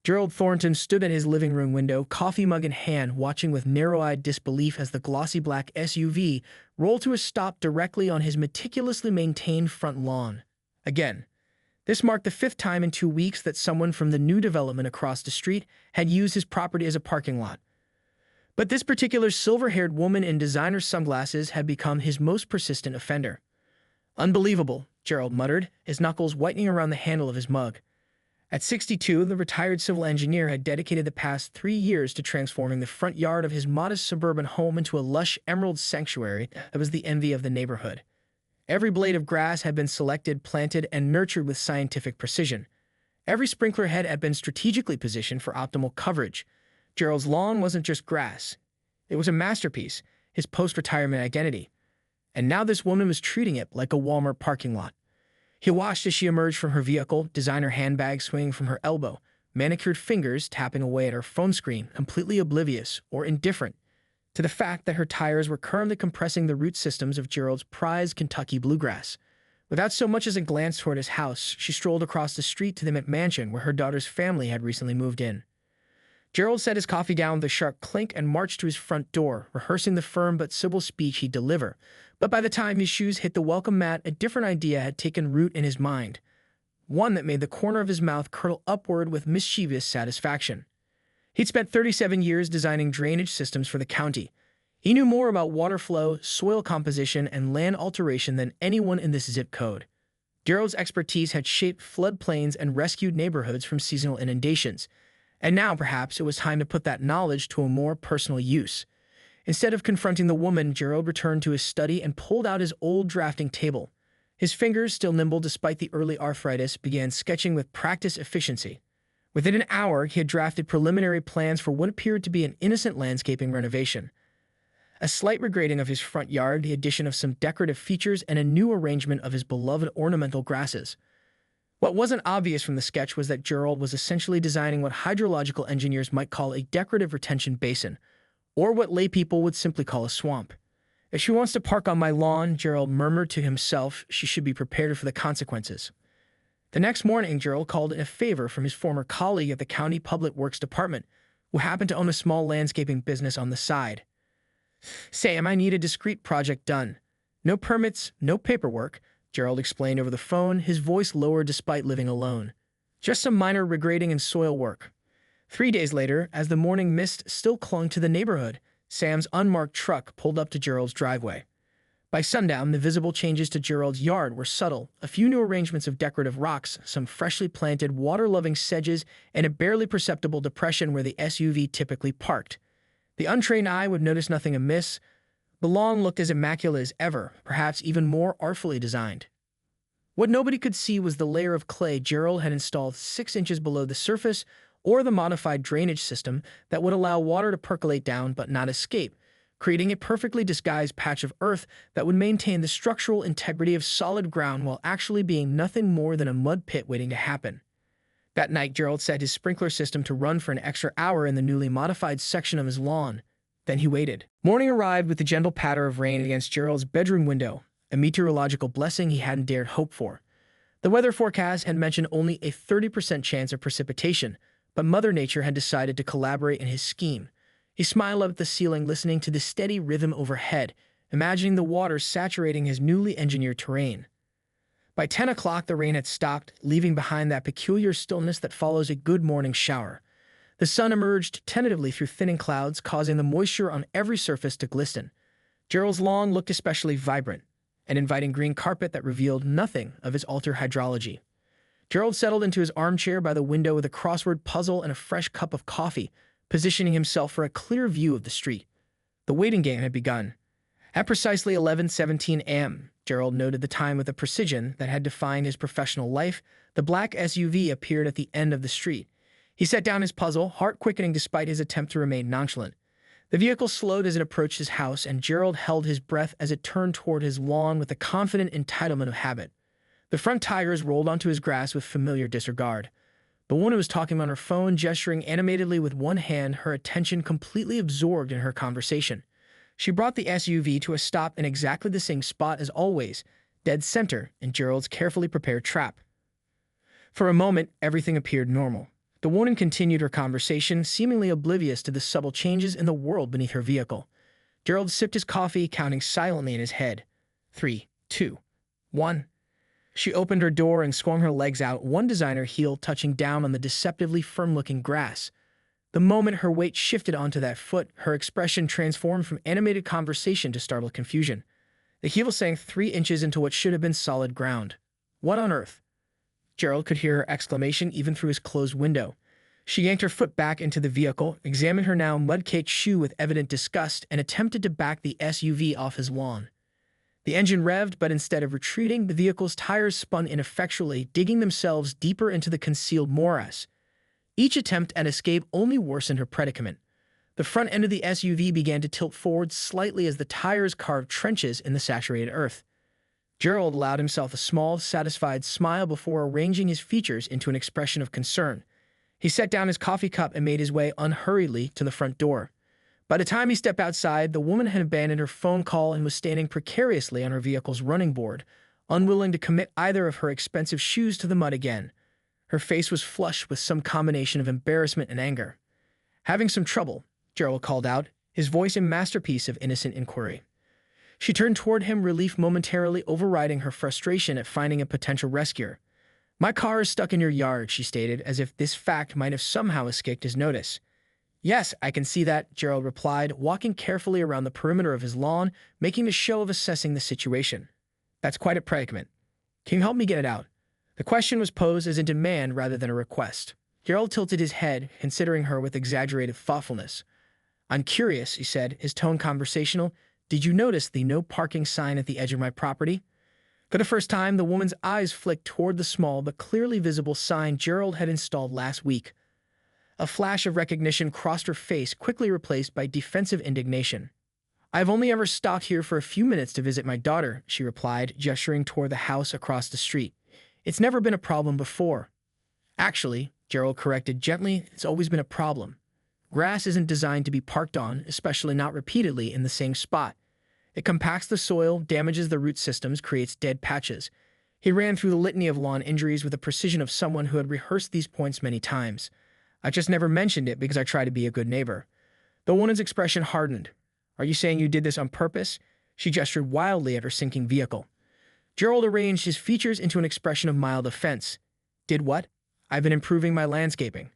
Gerald Thornton stood at his living room window, coffee mug in hand, watching with narrow-eyed disbelief as the glossy black SUV rolled to a stop directly on his meticulously maintained front lawn. Again, this marked the fifth time in 2 weeks that someone from the new development across the street had used his property as a parking lot. But this particular silver-haired woman in designer sunglasses had become his most persistent offender. "Unbelievable," Gerald muttered, his knuckles whitening around the handle of his mug. At 62, the retired civil engineer had dedicated the past 3 years to transforming the front yard of his modest suburban home into a lush emerald sanctuary that was the envy of the neighborhood. Every blade of grass had been selected, planted, and nurtured with scientific precision. Every sprinkler head had been strategically positioned for optimal coverage. Gerald's lawn wasn't just grass. It was a masterpiece, his post-retirement identity. And now this woman was treating it like a Walmart parking lot. He watched as she emerged from her vehicle, designer handbag swinging from her elbow, manicured fingers tapping away at her phone screen, completely oblivious or indifferent to the fact that her tires were currently compressing the root systems of Gerald's prized Kentucky bluegrass. Without so much as a glance toward his house, she strolled across the street to the McMansion where her daughter's family had recently moved in. Gerald set his coffee down with a sharp clink and marched to his front door, rehearsing the firm but civil speech he'd deliver. But by the time his shoes hit the welcome mat, a different idea had taken root in his mind, one that made the corner of his mouth curl upward with mischievous satisfaction. He'd spent 37 years designing drainage systems for the county. He knew more about water flow, soil composition, and land alteration than anyone in this zip code. Gerald's expertise had shaped floodplains and rescued neighborhoods from seasonal inundations. And now, perhaps, it was time to put that knowledge to a more personal use. Instead of confronting the woman, Gerald returned to his study and pulled out his old drafting table. His fingers, still nimble despite the early arthritis, began sketching with practiced efficiency. Within an hour, he had drafted preliminary plans for what appeared to be an innocent landscaping renovation. A slight regrading of his front yard, the addition of some decorative features, and a new arrangement of his beloved ornamental grasses. What wasn't obvious from the sketch was that Gerald was essentially designing what hydrological engineers might call a decorative retention basin, or what laypeople would simply call a swamp. "If she wants to park on my lawn," Gerald murmured to himself, "she should be prepared for the consequences." The next morning, Gerald called in a favor from his former colleague at the County Public Works Department, who happened to own a small landscaping business on the side. "Sam, I need a discreet project done. No permits, no paperwork," Gerald explained over the phone, his voice lowered despite living alone. "Just some minor regrading and soil work." 3 days later, as the morning mist still clung to the neighborhood, Sam's unmarked truck pulled up to Gerald's driveway. By sundown, the visible changes to Gerald's yard were subtle: a few new arrangements of decorative rocks, some freshly planted, water-loving sedges, and a barely perceptible depression where the SUV typically parked. The untrained eye would notice nothing amiss. The lawn looked as immaculate as ever, perhaps even more artfully designed. What nobody could see was the layer of clay Gerald had installed 6 inches below the surface, or the modified drainage system that would allow water to percolate down but not escape, creating a perfectly disguised patch of earth that would maintain the structural integrity of solid ground while actually being nothing more than a mud pit waiting to happen. That night, Gerald set his sprinkler system to run for an extra hour in the newly modified section of his lawn. Then he waited. Morning arrived with the gentle patter of rain against Gerald's bedroom window, a meteorological blessing he hadn't dared hope for. The weather forecast had mentioned only a 30% chance of precipitation, but Mother Nature had decided to collaborate in his scheme. He smiled up at the ceiling, listening to the steady rhythm overhead, imagining the water saturating his newly engineered terrain. By 10 o'clock, the rain had stopped, leaving behind that peculiar stillness that follows a good morning shower. The sun emerged tentatively through thinning clouds, causing the moisture on every surface to glisten. Gerald's lawn looked especially vibrant, an inviting green carpet that revealed nothing of its altered hydrology. Gerald settled into his armchair by the window with a crossword puzzle and a fresh cup of coffee, positioning himself for a clear view of the street. The waiting game had begun. At precisely 11:17 a.m., Gerald noted the time with a precision that had defined his professional life. The black SUV appeared at the end of the street. He set down his puzzle, heart quickening despite his attempt to remain nonchalant. The vehicle slowed as it approached his house, and Gerald held his breath as it turned toward his lawn with the confident entitlement of habit. The front tires rolled onto his grass with familiar disregard. The woman was talking on her phone, gesturing animatedly with one hand, her attention completely absorbed in her conversation. She brought the SUV to a stop in exactly the same spot as always, dead center in Gerald's carefully prepared trap. For a moment, everything appeared normal. The woman continued her conversation, seemingly oblivious to the subtle changes in the world beneath her vehicle. Gerald sipped his coffee, counting silently in his head. 3, 2, 1. She opened her door and swung her legs out, one designer heel touching down on the deceptively firm-looking grass. The moment her weight shifted onto that foot, her expression transformed from animated conversation to startled confusion. The heel sank 3 inches into what should have been solid ground. What on earth? Gerald could hear her exclamation even through his closed window. She yanked her foot back into the vehicle, examined her now mud-caked shoe with evident disgust, and attempted to back the SUV off his lawn. The engine revved, but instead of retreating, the vehicle's tires spun ineffectually, digging themselves deeper into the concealed morass. Each attempt at escape only worsened her predicament. The front end of the SUV began to tilt forward slightly as the tires carved trenches in the saturated earth. Gerald allowed himself a small, satisfied smile before arranging his features into an expression of concern. He set down his coffee cup and made his way unhurriedly to the front door. By the time he stepped outside, the woman had abandoned her phone call and was standing precariously on her vehicle's running board, unwilling to commit either of her expensive shoes to the mud again. Her face was flushed with some combination of embarrassment and anger. "Having some trouble," Gerald called out, his voice a masterpiece of innocent inquiry. She turned toward him, relief momentarily overriding her frustration at finding a potential rescuer. "My car is stuck in your yard," she stated, as if this fact might have somehow escaped his notice. "Yes, I can see that," Gerald replied, walking carefully around the perimeter of his lawn, making a show of assessing the situation. "That's quite a predicament. Can you help me get it out?" The question was posed as a demand rather than a request. Gerald tilted his head, considering her with exaggerated thoughtfulness. "I'm curious," he said, his tone conversational. "Did you notice the no parking sign at the edge of my property?" For the first time, the woman's eyes flicked toward the small but clearly visible sign Gerald had installed last week. A flash of recognition crossed her face, quickly replaced by defensive indignation. "I've only ever stopped here for a few minutes to visit my daughter," she replied, gesturing toward the house across the street. "It's never been a problem before." "Actually," Gerald corrected gently, "it's always been a problem. Grass isn't designed to be parked on, especially not repeatedly in the same spot. It compacts the soil, damages the root systems, creates dead patches." He ran through the litany of lawn injuries with the precision of someone who had rehearsed these points many times. "I just never mentioned it because I try to be a good neighbor." The woman's expression hardened. "Are you saying you did this on purpose?" She gestured wildly at her sinking vehicle. Gerald arranged his features into an expression of mild offense. "Did what?" "I've been improving my landscaping.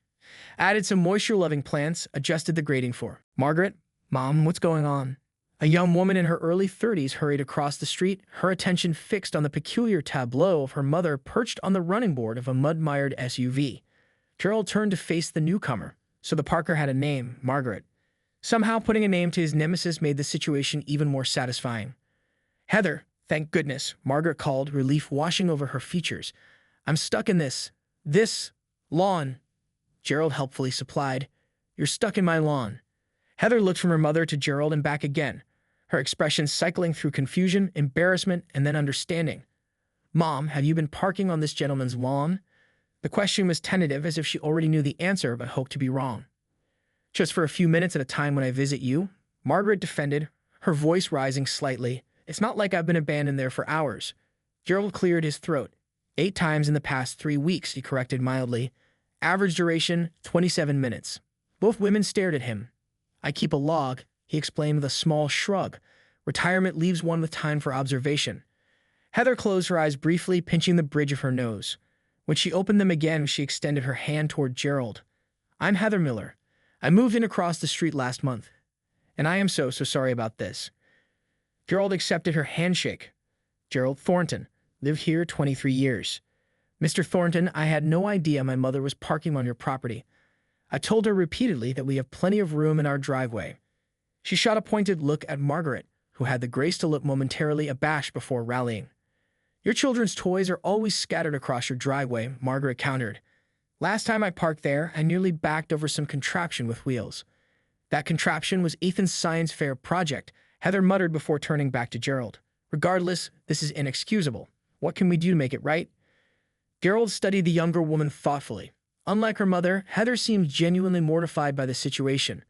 Added some moisture-loving plants, adjusted the grading for." "Margaret? Mom, what's going on?" A young woman in her early 30s hurried across the street, her attention fixed on the peculiar tableau of her mother perched on the running board of a mud-mired SUV. Gerald turned to face the newcomer. So the Parker had a name, Margaret. Somehow putting a name to his nemesis made the situation even more satisfying. "Heather, thank goodness," Margaret called, relief washing over her features. "I'm stuck in this lawn," Gerald helpfully supplied. "You're stuck in my lawn." Heather looked from her mother to Gerald and back again, her expression cycling through confusion, embarrassment, and then understanding. "Mom, have you been parking on this gentleman's lawn?" The question was tentative, as if she already knew the answer but hoped to be wrong. "Just for a few minutes at a time when I visit you," Margaret defended, her voice rising slightly. "It's not like I've been abandoned there for hours." Gerald cleared his throat. 8 times in the past 3 weeks, he corrected mildly. Average duration, 27 minutes. Both women stared at him. "I keep a log," he explained with a small shrug. "Retirement leaves one with time for observation." Heather closed her eyes briefly, pinching the bridge of her nose. When she opened them again, she extended her hand toward Gerald. "I'm Heather Miller. I moved in across the street last month. And I am so sorry about this." Gerald accepted her handshake. "Gerald Thornton. Lived here 23 years. Mr. Thornton, I had no idea my mother was parking on your property. I told her repeatedly that we have plenty of room in our driveway." She shot a pointed look at Margaret, who had the grace to look momentarily abashed before rallying. "Your children's toys are always scattered across your driveway," Margaret countered. "Last time I parked there, I nearly backed over some contraption with wheels." "That contraption was Ethan's science fair project," Heather muttered before turning back to Gerald. "Regardless, this is inexcusable. What can we do to make it right?" Gerald studied the younger woman thoughtfully. Unlike her mother, Heather seemed genuinely mortified by the situation.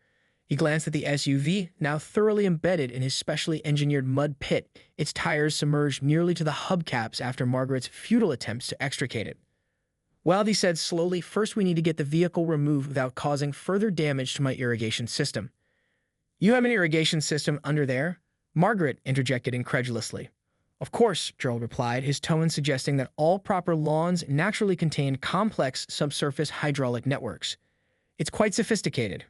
He glanced at the SUV, now thoroughly embedded in his specially engineered mud pit, its tires submerged nearly to the hubcaps after Margaret's futile attempts to extricate it. Well, he said slowly, first we need to get the vehicle removed without causing further damage to my irrigation system. You have an irrigation system under there? Margaret interjected incredulously. Of course, Gerald replied, his tone suggesting that all proper lawns naturally contain complex subsurface hydraulic networks. It's quite sophisticated.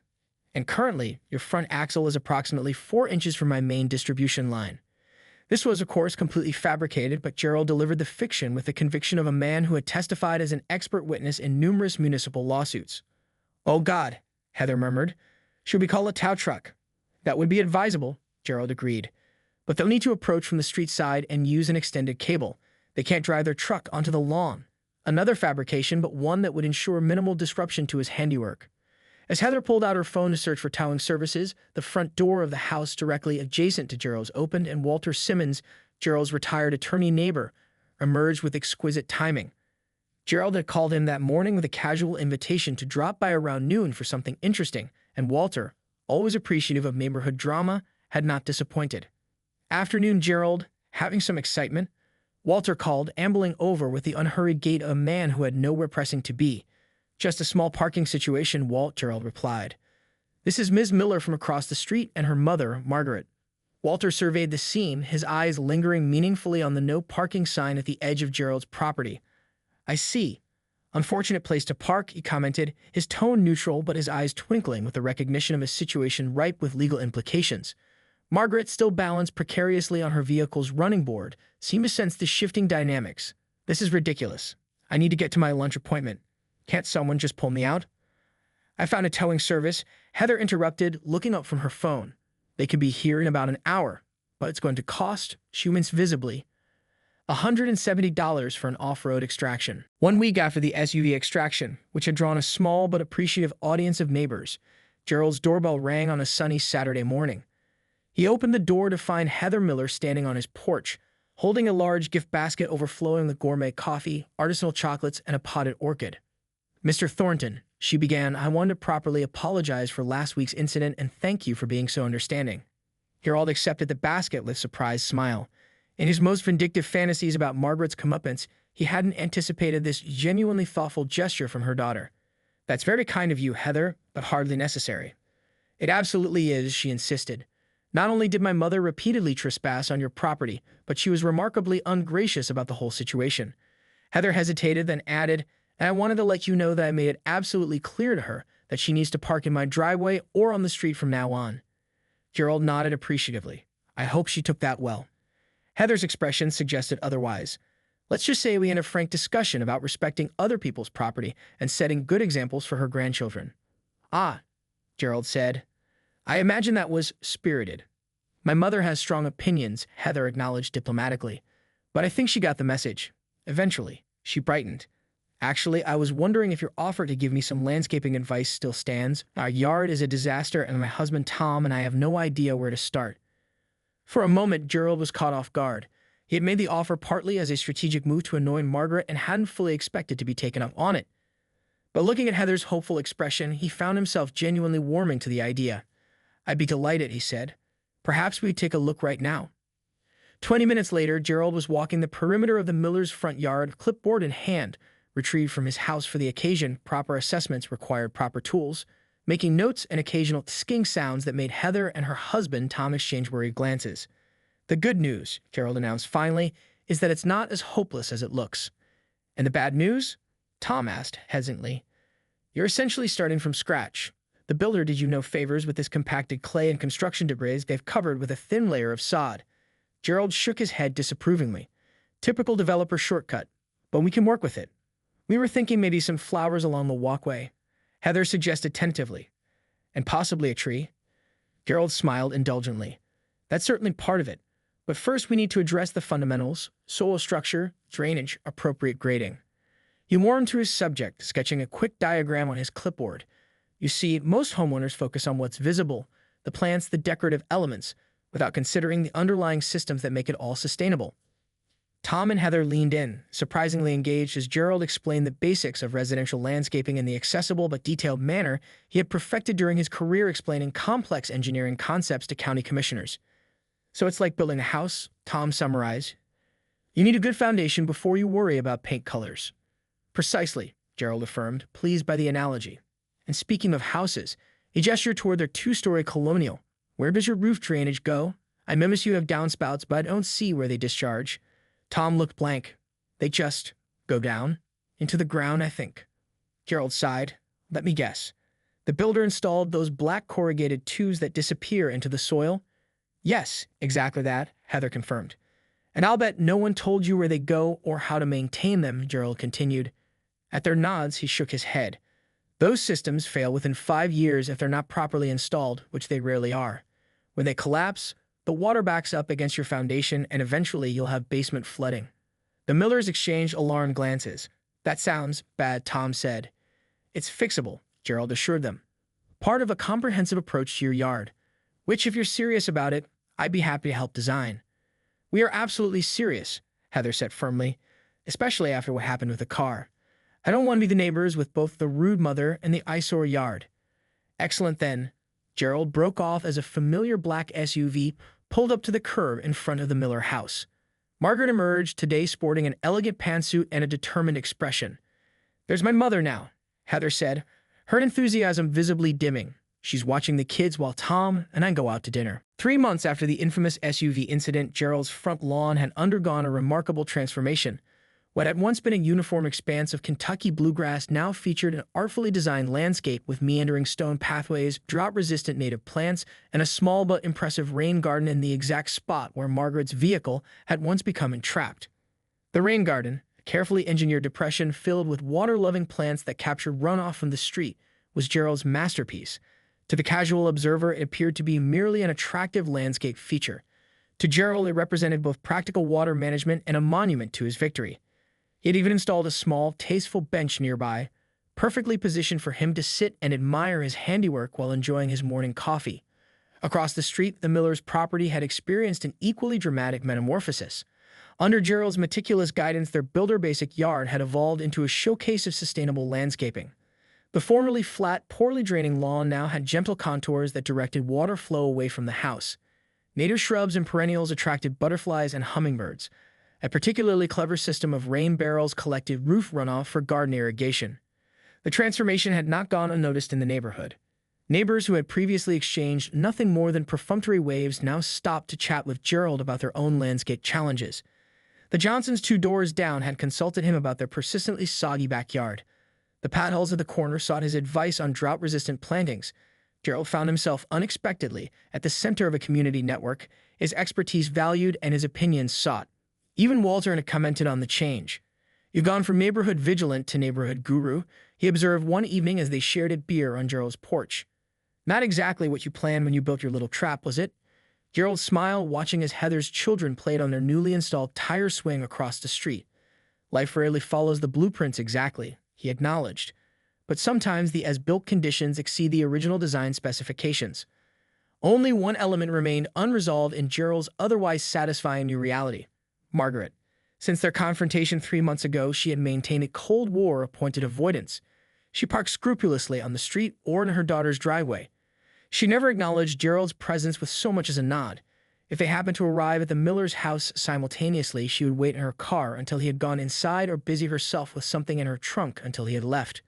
And currently, your front axle is approximately 4 inches from my main distribution line. This was, of course, completely fabricated, but Gerald delivered the fiction with the conviction of a man who had testified as an expert witness in numerous municipal lawsuits. Oh God, Heather murmured. Should we call a tow truck? That would be advisable, Gerald agreed. But they'll need to approach from the street side and use an extended cable. They can't drive their truck onto the lawn. Another fabrication, but one that would ensure minimal disruption to his handiwork. As Heather pulled out her phone to search for towing services, the front door of the house directly adjacent to Gerald's opened, and Walter Simmons, Gerald's retired attorney neighbor, emerged with exquisite timing. Gerald had called him that morning with a casual invitation to drop by around noon for something interesting, and Walter, always appreciative of neighborhood drama, had not disappointed. Afternoon, Gerald, having some excitement, Walter called, ambling over with the unhurried gait of a man who had nowhere pressing to be. Just a small parking situation, Walt, Gerald replied. This is Ms. Miller from across the street and her mother, Margaret. Walter surveyed the scene, his eyes lingering meaningfully on the no parking sign at the edge of Gerald's property. I see. Unfortunate place to park, he commented, his tone neutral but his eyes twinkling with the recognition of a situation ripe with legal implications. Margaret, still balanced precariously on her vehicle's running board, seemed to sense the shifting dynamics. This is ridiculous. I need to get to my lunch appointment. Can't someone just pull me out? I found a towing service, Heather interrupted, looking up from her phone. They could be here in about an hour, but it's going to cost, she winced visibly, $170 for an off-road extraction. 1 week after the SUV extraction, which had drawn a small but appreciative audience of neighbors, Gerald's doorbell rang on a sunny Saturday morning. He opened the door to find Heather Miller standing on his porch, holding a large gift basket overflowing with gourmet coffee, artisanal chocolates, and a potted orchid. Mr. Thornton, she began, I wanted to properly apologize for last week's incident and thank you for being so understanding. Gerald accepted the basket with a surprised smile. In his most vindictive fantasies about Margaret's comeuppance, he hadn't anticipated this genuinely thoughtful gesture from her daughter. That's very kind of you, Heather, but hardly necessary. It absolutely is, she insisted. Not only did my mother repeatedly trespass on your property, but she was remarkably ungracious about the whole situation. Heather hesitated, then added, and I wanted to let you know that I made it absolutely clear to her that she needs to park in my driveway or on the street from now on. Gerald nodded appreciatively. I hope she took that well. Heather's expression suggested otherwise. Let's just say we had a frank discussion about respecting other people's property and setting good examples for her grandchildren. Ah, Gerald said. I imagine that was spirited. My mother has strong opinions, Heather acknowledged diplomatically. But I think she got the message. Eventually, she brightened. Actually, I was wondering if your offer to give me some landscaping advice still stands. Our yard is a disaster, and my husband Tom and I have no idea where to start. For a moment, Gerald was caught off guard. He had made the offer partly as a strategic move to annoy Margaret and hadn't fully expected to be taken up on it. But looking at Heather's hopeful expression, he found himself genuinely warming to the idea. I'd be delighted, he said. Perhaps we'd take a look right now. 20 minutes later, Gerald was walking the perimeter of the Miller's front yard, clipboard in hand, retrieved from his house for the occasion. Proper assessments required proper tools, making notes and occasional sking sounds that made Heather and her husband Tom exchange worried glances. The good news, Gerald announced finally, is that it's not as hopeless as it looks. And the bad news? Tom asked hesitantly. You're essentially starting from scratch. The builder did you no favors with this compacted clay and construction debris they've covered with a thin layer of sod. Gerald shook his head disapprovingly. Typical developer shortcut, but we can work with it. We were thinking maybe some flowers along the walkway. Heather suggested tentatively. And possibly a tree. Gerald smiled indulgently. That's certainly part of it. But first we need to address the fundamentals, soil structure, drainage, appropriate grading. He warmed to his subject, sketching a quick diagram on his clipboard. You see, most homeowners focus on what's visible, the plants, the decorative elements, without considering the underlying systems that make it all sustainable. Tom and Heather leaned in, surprisingly engaged as Gerald explained the basics of residential landscaping in the accessible but detailed manner he had perfected during his career explaining complex engineering concepts to county commissioners. So it's like building a house, Tom summarized. You need a good foundation before you worry about paint colors. Precisely, Gerald affirmed, pleased by the analogy. And speaking of houses, he gestured toward their two-story colonial. Where does your roof drainage go? I mimiss you have downspouts, but I don't see where they discharge. Tom looked blank. They just go down? Into the ground, I think. Gerald sighed. Let me guess. The builder installed those black corrugated tubes that disappear into the soil? Yes, exactly that, Heather confirmed. And I'll bet no one told you where they go or how to maintain them, Gerald continued. At their nods, he shook his head. Those systems fail within 5 years if they're not properly installed, which they rarely are. When they collapse, the water backs up against your foundation and eventually you'll have basement flooding. The Millers exchanged alarmed glances. That sounds bad, Tom said. It's fixable, Gerald assured them. Part of a comprehensive approach to your yard, which, if you're serious about it, I'd be happy to help design. We are absolutely serious, Heather said firmly, especially after what happened with the car. I don't want to be the neighbors with both the rude mother and the eyesore yard. Excellent then. Gerald broke off as a familiar black SUV pulled up to the curb in front of the Miller house. Margaret emerged, today sporting an elegant pantsuit and a determined expression. There's my mother now, Heather said, her enthusiasm visibly dimming. She's watching the kids while Tom and I go out to dinner. 3 months after the infamous SUV incident, Gerald's front lawn had undergone a remarkable transformation. What had once been a uniform expanse of Kentucky bluegrass now featured an artfully designed landscape with meandering stone pathways, drought-resistant native plants, and a small but impressive rain garden in the exact spot where Margaret's vehicle had once become entrapped. The rain garden, a carefully engineered depression filled with water-loving plants that captured runoff from the street, was Gerald's masterpiece. To the casual observer, it appeared to be merely an attractive landscape feature. To Gerald, it represented both practical water management and a monument to his victory. He had even installed a small, tasteful bench nearby, perfectly positioned for him to sit and admire his handiwork while enjoying his morning coffee. Across the street, the Millers' property had experienced an equally dramatic metamorphosis. Under Gerald's meticulous guidance, their builder-basic yard had evolved into a showcase of sustainable landscaping. The formerly flat, poorly draining lawn now had gentle contours that directed water flow away from the house. Native shrubs and perennials attracted butterflies and hummingbirds. A particularly clever system of rain barrels collected roof runoff for garden irrigation. The transformation had not gone unnoticed in the neighborhood. Neighbors who had previously exchanged nothing more than perfunctory waves now stopped to chat with Gerald about their own landscape challenges. The Johnsons 2 doors down had consulted him about their persistently soggy backyard. The Pathells at the corner sought his advice on drought-resistant plantings. Gerald found himself unexpectedly at the center of a community network, his expertise valued and his opinions sought. Even Walter had commented on the change. You've gone from neighborhood vigilant to neighborhood guru, he observed one evening as they shared a beer on Gerald's porch. Not exactly what you planned when you built your little trap, was it? Gerald smiled, watching as Heather's children played on their newly installed tire swing across the street. Life rarely follows the blueprints exactly, he acknowledged. But sometimes the as-built conditions exceed the original design specifications. Only one element remained unresolved in Gerald's otherwise satisfying new reality. Margaret. Since their confrontation 3 months ago, she had maintained a Cold War-appointed avoidance. She parked scrupulously on the street or in her daughter's driveway. She never acknowledged Gerald's presence with so much as a nod. If they happened to arrive at the Miller's house simultaneously, she would wait in her car until he had gone inside or busy herself with something in her trunk until he had left.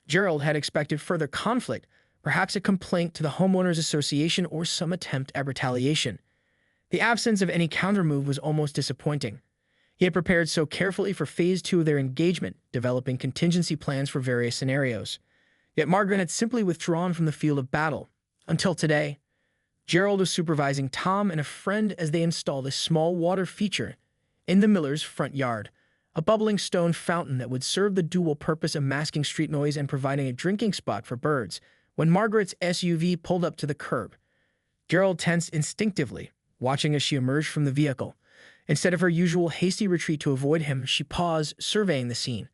Gerald had expected further conflict, perhaps a complaint to the homeowners association or some attempt at retaliation. The absence of any countermove was almost disappointing. He had prepared so carefully for Phase 2 of their engagement, developing contingency plans for various scenarios. Yet Margaret had simply withdrawn from the field of battle. Until today, Gerald was supervising Tom and a friend as they installed a small water feature in the Miller's front yard, a bubbling stone fountain that would serve the dual purpose of masking street noise and providing a drinking spot for birds. When Margaret's SUV pulled up to the curb, Gerald tensed instinctively, watching as she emerged from the vehicle. Instead of her usual hasty retreat to avoid him, she paused, surveying the scene.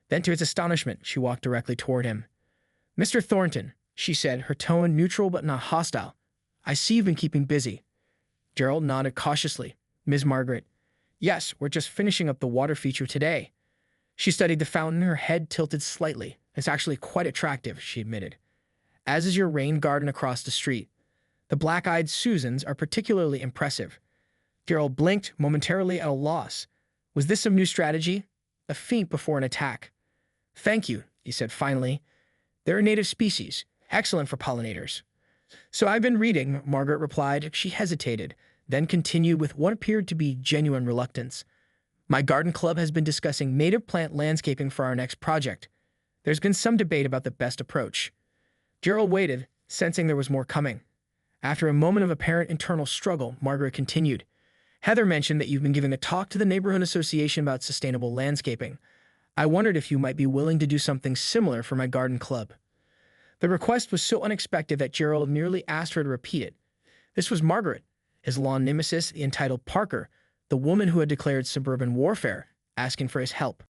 Then, to his astonishment, she walked directly toward him. "Mr. Thornton," she said, her tone neutral but not hostile. "I see you've been keeping busy." Gerald nodded cautiously. "Ms. Margaret." "Yes, we're just finishing up the water feature today." She studied the fountain, her head tilted slightly. "It's actually quite attractive," she admitted. "As is your rain garden across the street. The black-eyed Susans are particularly impressive." Gerald blinked, momentarily at a loss. Was this some new strategy? A feint before an attack? Thank you, he said finally. They're a native species, excellent for pollinators. So I've been reading, Margaret replied. She hesitated, then continued with what appeared to be genuine reluctance. My garden club has been discussing native plant landscaping for our next project. There's been some debate about the best approach. Gerald waited, sensing there was more coming. After a moment of apparent internal struggle, Margaret continued. Heather mentioned that you've been giving a talk to the neighborhood association about sustainable landscaping. I wondered if you might be willing to do something similar for my garden club. The request was so unexpected that Gerald nearly asked her to repeat it. This was Margaret, his lawn nemesis, the entitled Parker, the woman who had declared suburban warfare, asking for his help.